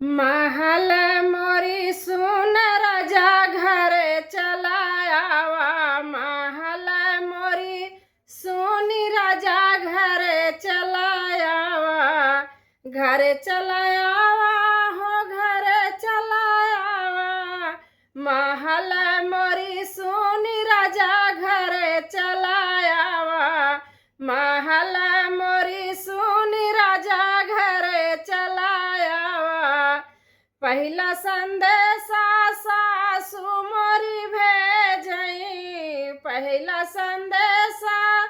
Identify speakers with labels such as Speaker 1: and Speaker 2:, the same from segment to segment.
Speaker 1: महल मोरी सुन राजा घर चलायावा। महल मोरी सुनी राजा घर चलायावा। घर चलायावा हो घर चलायावा। महल मोरी सुनी राजा घर चलायावा। महल मोरी सुनी राजा घर चलायावा। पहिला संदेशा सासु मोरी भेजई। पहिला संदेशा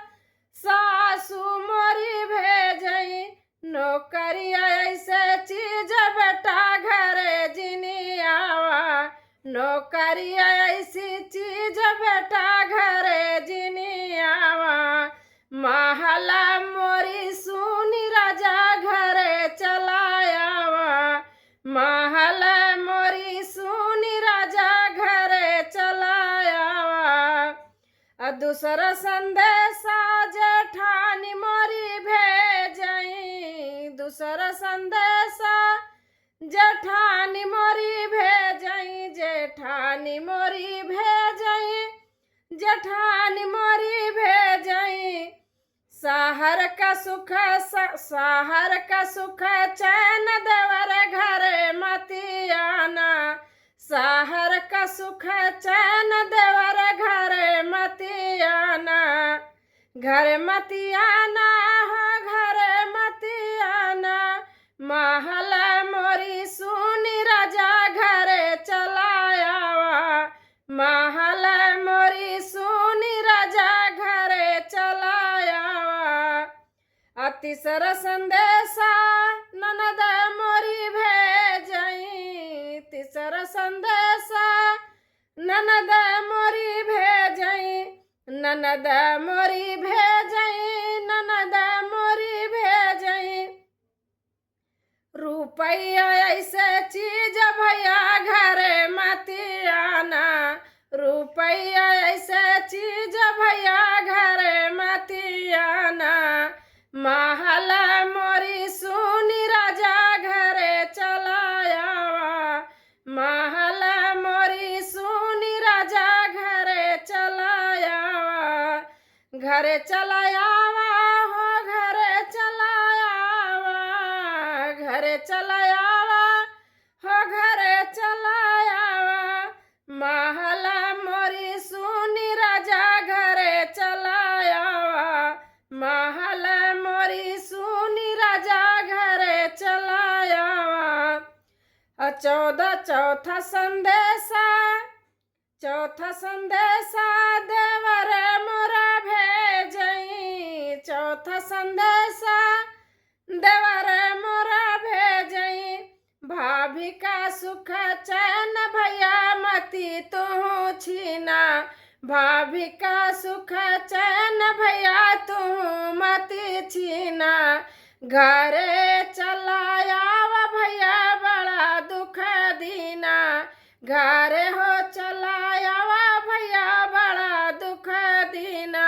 Speaker 1: सासु मोरी भेजई। नौकरी ऐसे चीज बेटा घरे जिनियावा। नौकरी ऐसी चीज बेटा घरे जिनियावा। महला मोरी सुनी राजा घरे चलायावा। महल मोरी सुनी राजा घरे चलायावा। दूसरा संदेशा जेठानी मोरी भेजई। दूसरा संदेशा जेठानी मोरी भेजई। जेठानी मोरी भेजई। जेठानी मोरी भेजई। शहर का सुख शहर का सुख चैन देवर घरे मतियाना। शहर का सुख चैन देवर घरे मतियाना। घर मतियाना हो घर मतियाना। महल मोरी सुनी राजा घरे चलायावा। महल मोरी सुनी राजा घरे चलायावा। तीसरा संदेशा ननद मोरी भेजई। तीसरा संदेशा ननद मोरी भेजई। ननद मोरी भेजई। ननद मोरी भेजई। रुपया ऐसे चीज भैया घरे मतियाना। रुपया ऐसे चीज भैया घरे मतियाना। महल मोरी सुनी राजा घरे चलायावा। महल मोरी सुनी राजा घरे चलायावा। घरे चलायावा हो घरे चलायावा। घरे चलायावा हो घरे चलायावा। महल मोरी सुनी राजा घरे चलायावा। महल मोरी सुनी राजा घरे चलायावा। चौथा संदेशा चौथा संदेशा देवर मोरा भेजई। चौथा संदेशा देवर मोरा भेजई। भाभी का सुख चैन भैया मती तू छीना। भाभी का सुख चैन भैया तू मती छीना। घरे चलायावा भैया बड़ा दुख दीना। घरे हो चलायावा भैया बड़ा दुख दीना।